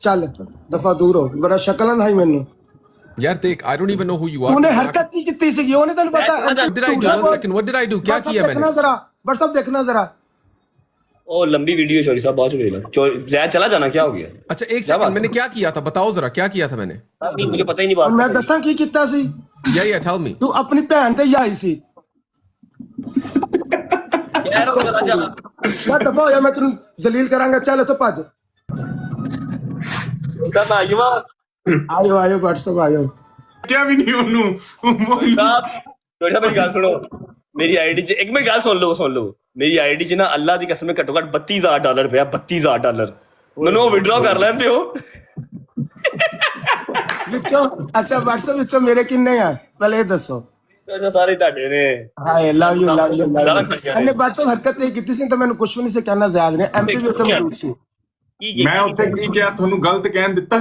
चल दफा दूर हो, बड़ा शक्ल अंधा ही मैनू। यार देख, I don't even know who you are. तूने हरकत नहीं की सी, ਉਹਨੇ ਤੈਨੂੰ ਪਤਾ। What did I do? One second. What did I do? क्या किया मैंने? देखना जरा व्हाट्सएप देखना जरा। ओ लंबी वीडियो चोरी साहब बहुत चोरी जैद चला जाना क्या हो गया? अच्छा एक सेकंड, मैंने क्या किया था बताओ जरा, क्या किया था मैंने? नहीं मुझे पता ही नहीं बात। मैं दसा की ਕੀਤਾ ਸੀ। Yeah, tell me. तू अपनी भैन ते ही आई सी। यार वो चला जा। मैं दफा होया, मैं तेनू जलील करांगा, चल इथों भज। ना युवा आयो आयो व्हाट्सएप आयो। क्या भी नहीं ਉਹਨੂੰ साहब थोड़ी सा मेरी गल सुनो। मेरी आईडी च एक मिनट गल सुन लो मेरी आईडी च ना अल्लाह दी कसम घट्टो घट $32,000 पिया। $32,000 ਮੈਨੂੰ ਵਿਡਰਾ ਕਰ ਲੈਂਦੇ ਹੋ। ਵਿੱਚੋਂ ਅੱਛਾ WhatsApp ਵਿੱਚੋਂ ਮੇਰੇ ਕਿੰਨੇ ਆ ਪਹਿਲੇ ਇਹ ਦੱਸੋ। ਅੱਛਾ ਸਾਰੇ ਤੁਹਾਡੇ ਨੇ। ਹਾਏ love you love you love you. ਇਹਨੇ WhatsApp ਹਰਕਤ ਨਹੀਂ ਕੀਤੀ ਸੀ ਤਾਂ ਮੈਨੂੰ ਕੁਝ ਵੀ ਨਹੀਂ ਸੀ ਕਹਿਣਾ। ਜ਼ਿਆਦ ਨੇ ਐਮਪੀ ਵੀ ਉੱਤੇ ਮੌਜੂਦ ਸੀ। ਮੈਂ ਉੱਥੇ ਕੀ ਕਿਹਾ ਤੁਹਾਨੂੰ ਗਲਤ ਕਹਿਣ ਦਿੱਤਾ?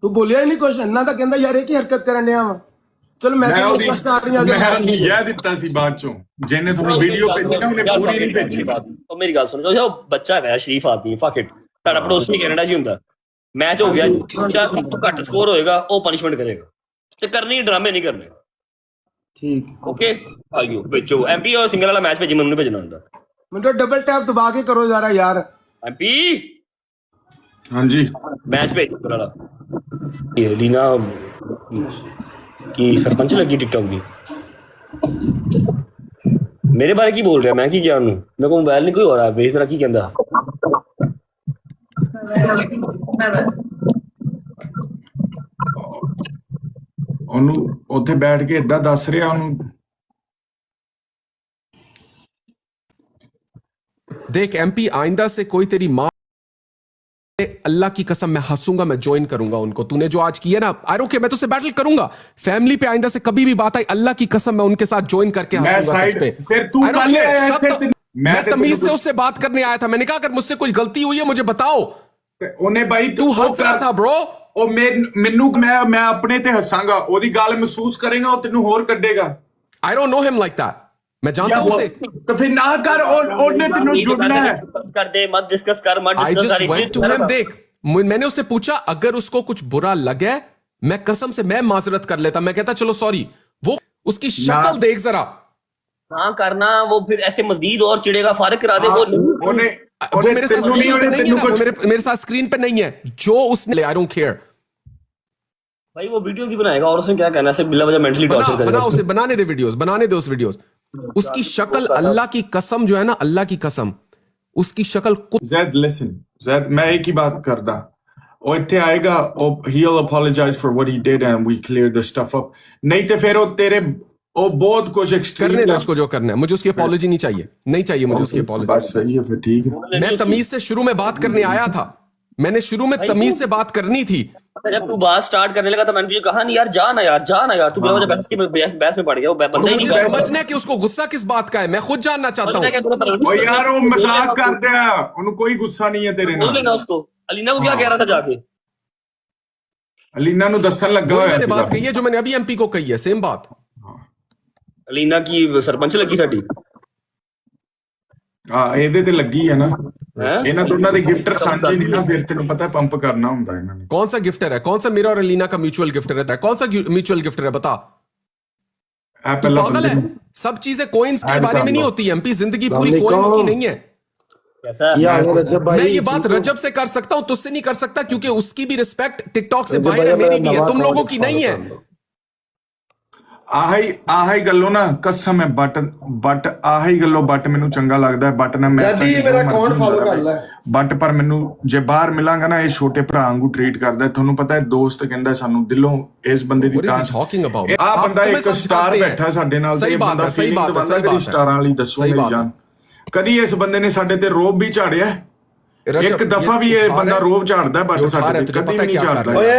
ਤੂੰ ਬੋਲਿਆ ਹੀ ਨਹੀਂ ਕੁਝ। ਇੰਨਾ ਤਾਂ ਕਹਿੰਦਾ ਯਾਰ ਇਹ ਕੀ ਹਰਕਤ ਕਰਨ ਡਿਆ ਵਾ। ਚਲੋ ਮੈਂ ਮੈਂ ਤੁਹਾਨੂੰ ਪ੍ਰਸ਼ਨ ਆ ਰਹੀਆਂ ਉਹਦੀ ਇਹ ਦਿੱਤਾ ਸੀ ਬਾਅਦ ਚੋਂ ਜਿਹਨੇ ਤੁਹਾਨੂੰ ਵੀਡੀਓ ਭੇਜੀ ਨਾ ਉਹਨੇ ਪੂਰੀ ਨਹੀਂ ਭੇਜੀ। ਉਹ ਮੇਰੀ ਗੱਲ ਸੁਣੋ, ਉਹ ਬੱਚਾ ਹੈਗਾ ਸ਼ਰੀਫ ਆਦਮੀ ਫਾਕਿਟ ਤੁਹਾਡਾ ਪੜੋਸੀ ਕੈਨੇਡਾ 'ਚ ਹੁੰਦਾ। ਮੈਚ ਹੋ ਗਿਆ ਜਿਹੜਾ ਸਭ ਤੋਂ ਘੱਟ ਸਕੋਰ ਹੋਏਗਾ ਉਹ ਪਨਿਸ਼ਮੈਂਟ ਕਰੇਗਾ ਤੇ ਕਰਨੀ ਡਰਾਮੇ ਨਹੀਂ ਕਰਨੇ। ਠੀਕ ਓਕੇ ਆਇਓ ਵਿੱਚੋਂ ਐਮਪੀ ਉਹ ਸਿੰਗਲ ਵਾਲਾ ਮੈਚ ਭੇਜੀ ਮੈਨੂੰ ਨਹੀਂ ਭੇਜਣਾ ਹੁੰਦਾ। ਮੈਨੂੰ ਡਬਲ ਟੈਪ ਦਬਾ ਕੇ ਕਰੋ ਜ਼ਰਾ ਯਾਰ। ਐਮਪੀ ਹਾਂਜੀ मैच पे वाला ये लीना की सरपंच लगी टिकटॉक दी। मेरे बारे की बोल रहा मैं की जानू? मेरे को मोबाइल नहीं कोई हो रहा बेस तरह की कहंदा। ਉਹਨੂੰ ਉੱਥੇ ਬੈਠ ਕੇ ਇਦਾਂ ਦੱਸ ਰਿਹਾ ਉਹਨੂੰ। देख एमपी, आइंदा से कोई तेरी माँ, अल्लाह की कसम मैं हंसूंगा, मैं ज्वाइन करूंगा उनको। तूने जो आज किया ना, आई डोंट केयर, मैं तुझसे बैटल करूंगा। फैमिली पे आइंदा से कभी भी बात आई, अल्लाह की कसम मैं उनके साथ ज्वाइन करके मैं हंसूंगा तुझ साइड पे। फिर तू I don't पहले care, आया shut थे, up। मैं तेरे तमीज को- से उससे बात करने आया था। मैंने कहा अगर मुझसे कोई गलती हुई है मुझे बताओ। ਉਹਨੇ ਬਾਈ तू हंस रहा था ब्रो। ਉਹ ਮੈਨੂੰ ਮੈਂ ਆਪਣੇ ਤੇ ਹੱਸਾਂਗਾ, ਉਹਦੀ ਗੱਲ ਮਹਿਸੂਸ ਕਰੇਗਾ, ਉਹ ਤੈਨੂੰ ਹੋਰ ਕੱਢੇਗਾ। I don't know him like that। मैं जानता हूं उसे। तो फिर ना कर, ਉਹਨੇ ਤੈਨੂੰ जुड़ना है। कर दे मत डिस्कस कर मत I discuss just went to him। देख मैंने उससे पूछा अगर उसको कुछ बुरा लगे, मैं कसम से मैं माजरत कर लेता, मैं कहता चलो सॉरी। वो उसकी शक्ल देख जरा। हाँ करना वो फिर ऐसे मजीद और चिड़ेगा फारिग करा दे। वो मेरे साथ स्क्रीन पे नहीं है ना, वो मेरे साथ स्क्रीन पे नहीं है जो उसने। I don't care भाई वो वीडियो की बनाएगा और उसने क्या कहना है, सिर्फ बिला वजह मेंटली टॉर्चर करेगा। बना उसे, बनाने दे वीडियोस, बनाने दे उस वीडियोस। उसकी शक्ल अल्लाह की कसम जो है ना, अल्लाह की कसम उसकी शक्ल Zed listen, Zed मैं एक ही बात करदा, ਉਹ ਇੱਥੇ ਆਏਗਾ, ਉਹ he'll apologize for what he did and we clear the stuff up। नहीं तो फिर ਉਹ ਤੇਰੇ ਉਹ बहुत कुछ एक्सट्रीम करने दे उसको जो करना है। मुझे उसकी अपॉलॉजी नहीं चाहिए, नहीं चाहिए मुझे उसकी अपॉलॉजी। बस सही है फिर ठीक है। मैं तमीज से शुरू में बात करने आया था, मैंने शुरू में तमीज से बात करनी थी। जब तू बात स्टार्ट करने लगा तो मैंने तुझे कहा नहीं यार जा ना यार तू बिला वजह बहस में पड़ गया। वो बंदा ही मुझे नहीं समझना है कि उसको गुस्सा किस बात का है, मैं खुद जानना चाहता हूँ। ਉਹ ਯਾਰ ਉਹ ਮਜ਼ਾਕ ਕਰਦੇ ਆ, ਉਹਨੂੰ ਕੋਈ ਗੁੱਸਾ ਨਹੀਂ ਹੈ ਤੇਰੇ बोल ਨਾਲ। देना उसको। अलीना को क्या कह रहा था जाके? ਅਲੀਨਾ ਨੂੰ ਦੱਸਣ ਲੱਗਾ वही ਹੋਇਆ मैंने बात ਸੀਗਾ। कही है जो मैंने अभी एमपी को कही है, सेम बात। अलीना की सरपंच लगी साडी। ਹਾਂ ਇਹਦੇ ਤੇ ਲੱਗੀ ਹੈ ਨਾ। हैं? ਇਹਨਾਂ ਦੋਨਾਂ ਦੇ ਗਿਫਟਰ ਸਾਂਝੇ ਨਹੀਂ ਨਾ, ਫਿਰ ਤੈਨੂੰ ਪਤਾ ਪੰਪ करना ਹੁੰਦਾ ਇਹਨਾਂ ਨੇ। कौन सा गिफ्टर है? कौन सा मेरा और अलीना का म्यूचुअल गिफ्टर रहता है? कौन सा म्यूचुअल गिफ्टर है बता। ਇਹ तू ਪਹਿਲਾਂ पागल है? ਬੰਦੇ सब चीजें कोइंस के ऐड बारे में कर नहीं लो। होती है एमपी, जिंदगी पूरी वालेकुम। कोइंस की नहीं है। कैसा? क्या है रजब भाई? मैं ये बात रजब से कर सकता हूं, तुझसे नहीं कर सकता, क्योंकि उसकी भी रिस्पेक्ट टिकटॉक से रजब बाहर है, भाई, मेरी मेरा भी है, नवा तुम लोगों कॉल की नहीं है। फॉलो कर लो। ਆਹੀ ਗੱਲੋਂ ਨਾ ਕਸਮ ਹੈ, ਬਟ ਆਹੀ ਗੱਲੋਂ ਬਟ ਮੈਨੂੰ ਚੰਗਾ ਲੱਗਦਾ ਹੈ। ਬਟ ਨਾ ਮੈਂ ਜੱਦੀ ਮੇਰਾ ਅਕਾਊਂਟ ਫਾਲੋ ਕਰ ਲੈ। ਬਟ ਪਰ ਮੈਨੂੰ ਜੇ ਬਾਹਰ ਮਿਲਾਂਗਾ ਨਾ, ਇਹ ਛੋਟੇ ਭਰਾ ਵਾਂਗੂ ਟ੍ਰੀਟ ਕਰਦਾ ਹੈ। ਤੁਹਾਨੂੰ ਪਤਾ ਹੈ ਦੋਸਤ ਕਹਿੰਦਾ ਸਾਨੂੰ ਦਿਲੋਂ ਇਸ ਬੰਦੇ ਦੀ What is he ਤਾਂਸ। talking about? ਆ आप ਬੰਦਾ तुम्हें ਇੱਕ सब ਸਟਾਰ जानते हैं। ਬੈਠਾ ਸਾਡੇ ਨਾਲ, सही ਇਹ बात ਬੰਦਾ है, सही feeling बात है, ਦਵਾਉਂਦਾ, सही ਕਦੀ बात ਸਟਾਰਾਂ ਵਾਲੀ है, ਦੱਸੋ सही ਮੇਰੀ बात ਜਾਨ। है। ਕਦੀ ਇਸ ਬੰਦੇ ਨੇ ਸਾਡੇ ਤੇ ਰੋਬ ਵੀ ਝਾੜਿਆ। रजब, ਇੱਕ ਦਫਾ ਵੀ ਇਹ ਬੰਦਾ ਰੋਬ ਝਾੜਦਾ, ਬਟ ਸਾਡੇ ਤੇ ਕਦੀ ਵੀ ਨਹੀਂ ਝਾੜਦਾ। ਓਏ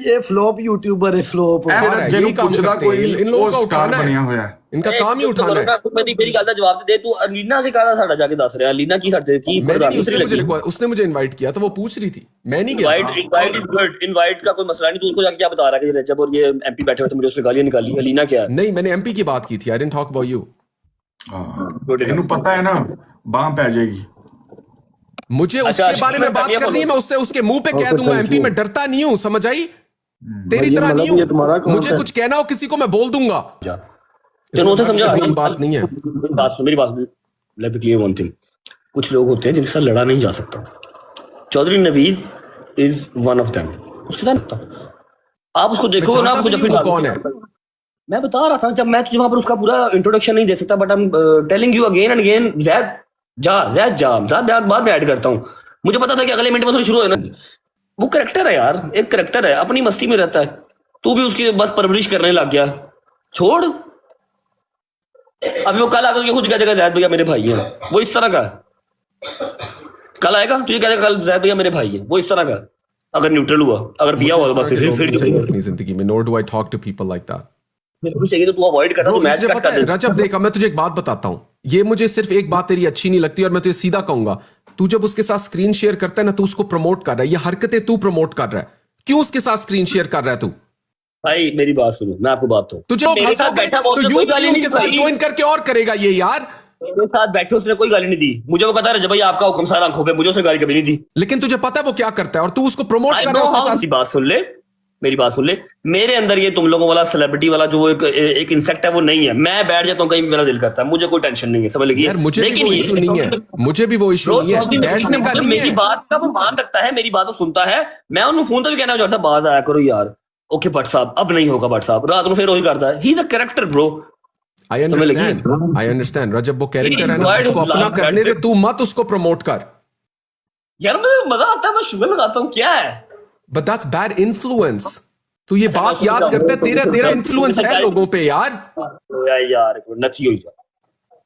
ਇਹ ਫਲੋਪ ਯੂਟਿਊਬਰ ਹੈ, ਫਲੋਪ। ਇਹ ਜਿਹੜਾ ਜਿਹਨੂੰ यही काम ਪੁੱਛਦਾ करते ਕੋਈ हैं, ਨਹੀਂ, इन लोगों ਉਹ का ਸਟਾਰ उठाना ਬਣਿਆ है, ਹੋਇਆ ਹੈ। इनका काम ही उठाना है। तू मेरी गल का जवाब दे। तू अलीना से कहा साडा जाके दस रहा अलीना की साडे की मैंने नहीं, प्रधानमंत्री लगी। उसने मुझे इनवाइट किया था, वो पूछ रही थी, मैं नहीं गया। इनवाइट का कोई मसला नहीं। तू उसको जाके क्या बता रहा है कि रजब और ये एमपी बैठे हुए थे, मुझे उसने गालियां निकाली। अलीना क्या है? नहीं, मैंने एमपी की बात की थी, I didn't talk about you. ਇਹਨੂੰ ਪਤਾ ਹੈ ਨਾ ਬਾਹ ਪੈ ਜਾਏਗੀ। मुझे अच्छा, उसके बारे में बात करनी है करनी है, मैं उससे उसके मुंह पे कह दूंगा एमपी, मैं डरता नहीं हूं, समझ आई? तेरी भाई, तरह मतलब नहीं ये तुम्हारा हूं, कौन मुझे है? कुछ कहना हो किसी को मैं बोल दूंगा। चलो उसे समझा, कोई बात नहीं है। मेरी बात let me clear one thing. कुछ लोग होते हैं जिनके साथ लड़ा नहीं जा सकता, Chaudhary Naveed is one of them. उसके साथ आप उसको देखो ना, आपको जब वो कौन है? मैं बता रहा था, जब मैं तुझे वहां पर उसका पूरा इंट्रोडक्शन नहीं दे सकता, but I am telling you again and again, Zaid जा बाद में ऐड करता हूँ। मुझे पता था कि अगले मिनट में थोड़ी शुरू हो ना, वो करेक्टर है यार, एक करेक्टर है, अपनी मस्ती में रहता है। तू भी उसकी बस परवरिश करने लग गया, छोड़। अभी वो कल आकर ये खुद कह देगा जैद भैया मेरे भाई हैं, वो इस तरह का है। कल आएगा तुझे कह देगा कल जैद भैया मेरे भाई हैं, वो इस तरह का है। अगर न्यूट्रल हुआ, अगर पिया हुआ तो फिर अपनी जिंदगी में nor do I talk to people like that. चाहिए तो तू अवॉइड करता, तो मैच मुझे कट पता कर है दे। रजब, देखा मैं तुझे एक बात बताता हूँ, ये मुझे सिर्फ एक बात तेरी अच्छी नहीं लगती और मैं तुझे सीधा कहूंगा, तू जब उसके साथ स्क्रीन शेयर करता है ना, तू उसको प्रमोट कर रहा है, ये हरकतें तू प्रमोट कर रहा है। क्यों उसके साथ स्क्रीन शेयर कर रहा है तू? भाई मेरी बात सुनो, मैं आपको बात तुझे वो मेरे साथ हंसोगे बैठा तो उसने कोई यूथ गाली भी नहीं उनके साथ दी। ज्वाइन करके और करेगा ये यार। मेरे साथ बैठे उसने कोई गाली नहीं दी, मुझे वो कहता है भाई आपका हुक्म सारा आंखों पे, मुझे उसने गाली कभी नहीं दी। लेकिन तुझे पता है वो क्या करता है और तू उसको प्रमोट I कर रहा है know उसके how- साथ। मेरी बात सुन ले, मेरे अंदर ये तुम लोगों वाला सेलिब्रिटी वाला जो एक इंसेक्ट है वो नहीं है। मैं बैठ जाता हूँ कहीं, मेरा दिल करता है, मुझे कोई टेंशन नहीं है, समझ लगी? यार मुझे भी वो इशू नहीं है, मुझे भी वो इशू नहीं है, बैठने का नहीं मेरी है। बात का वो मान रखता है, मेरी बात वो सुनता है। मैं उन्हें फोन तो भी कहना जॉर्ज साहब बाहर आया करो यार, ओके भट्ट साहब अब नहीं होगा, भट्ट साहब रात को फिर वही करता है। He is a character bro. I understand रजब, वो कैरेक्टर है ना, Why do उसको you अपना laugh करने at दे, it? तू मत उसको प्रमोट कर। यार मुझे मजा आता है, मैं शुगर लगाता हूँ, क्या है? But that's bad influence. तू ये बात मैं याद समझा करता है, हूँ। तेरा इन्फ्लुएंस है लोगों पे यार। यार नची हुई जा,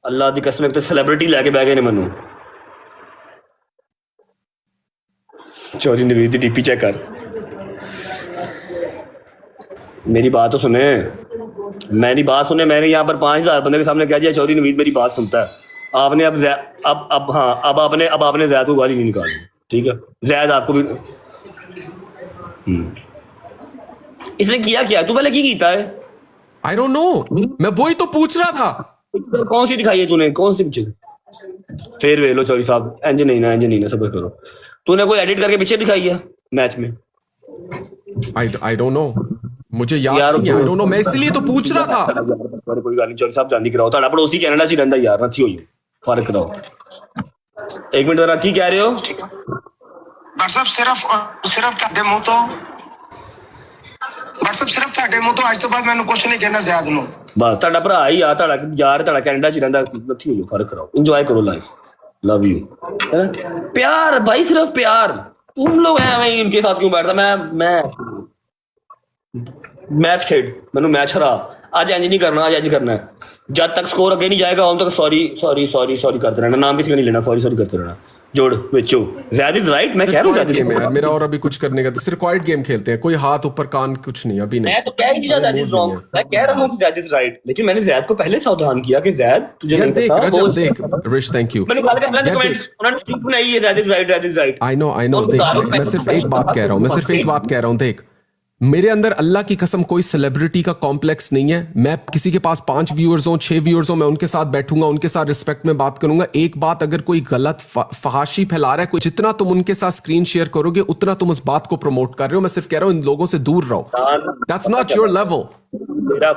अल्लाह दी कसम, एक तो सेलिब्रिटी लेके बैठ गए ने मनु। चौधरी नवीद दी डीपी चेक कर, मेरी बात तो सुने, मेरी बात सुने। मैंने यहाँ पर 5000 बंदे के सामने कह दिया चौधरी नवीद मेरी बात सुनता है। आपने अब आपने जैद को गाली नहीं निकाली, ठीक है? जैद आपको भी इसने किया क्या? तू पहले की कीता है? आई डोंट नो, मैं वही तो पूछ रहा था। कौन सी दिखाई है तूने, कौन सी पिक्चर? फिर वे लो चौधरी साहब, इंज नहीं ना सबर करो। तूने कोई एडिट करके पिक्चर दिखाई है मैच में? आई डोंट नो, मुझे याद यार नहीं है, आई डोंट नो, मैं इसलिए तो पूछ रहा था। कोई गल नहीं चौधरी साहब, जानी कराओ, ਤੁਹਾਡਾ पड़ोसी कनाडा च रहंदा यार, नथी होई फर्क कराओ। एक मिनट जरा, की कह रहे हो? व्हाट्सएप सिर्फ ਤੁਹਾਡੇ ਮੂੰਹ ਤੋਂ WhatsApp ਸਿਰਫ ਤੁਹਾਡੇ ਮੂੰਹ ਤੋਂ ਅੱਜ ਤੋਂ ਬਾਅਦ ਮੈਨੂੰ ਕੁਝ ਨਹੀਂ ਕਹਿਣਾ ਜ਼ਿਆਦ ਨੂੰ। बस ਤੁਹਾਡਾ ਭਰਾ ਹੀ ਆ, ਤੁਹਾਡਾ ਯਾਰ, ਤੁਹਾਡਾ ਕੈਨੇਡਾ ਚ ਰਹਿੰਦਾ, नथी होई फर्क कराओ, एंजॉय करो लाइफ, लव यू। प्यार भाई, सिर्फ प्यार। तुम लोग हैं मैं इनके साथ क्यों बैठता? मैं मैच खेड, मैनू मैच हरा, आज इंज नहीं करना, आज इंज करना है। जब तक स्कोर अगे नहीं जाएगा उन तक सॉरी करते रहना, नाम किसी का नहीं लेना, सॉरी करते रहना। जोड़ बेचो, ज़ैद इज राइट, मैं कह रहा हूँ गेम है यार मेरा, और अभी कुछ करने का सिर्फ क्वाइट गेम खेलते हैं, कोई हाथ ऊपर कान कुछ नहीं, अभी नहीं। मैं तो कह ही नहीं रहा ज़ैद इज रॉन्ग, मैं कह रहा हूँ कि ज़ैद इज राइट, लेकिन मैंने ज़ैद को पहले सावधान किया कि ज़ैद तुझे यार नहीं देख पता, रजब, देख रिश, थैंक यू। मैंने कहा यार कमेंट्स उन्होंने स्क्रिप्ट बनाई है, ज़ैद इज राइट। आई नो देख, मैं सिर्फ एक बात कह रहा हूँ, देख मेरे अंदर अल्लाह की कसम कोई सेलिब्रिटी का कॉम्प्लेक्स नहीं है। मैं किसी के पास 5 व्यूअर्स हो, 6 व्यूअर्स हो, मैं उनके साथ बैठूंगा, उनके साथ रिस्पेक्ट में बात करूंगा। एक बात, अगर कोई गलत फहाशी फैला रहा है, कोई जितना तुम उनके साथ स्क्रीन शेयर करोगे उतना तुम उस बात को प्रमोट कर रहे हो। मैं सिर्फ कह रहा हूं इन लोगों से दूर रहो, दैट्स नॉट योर लेवल। मेरा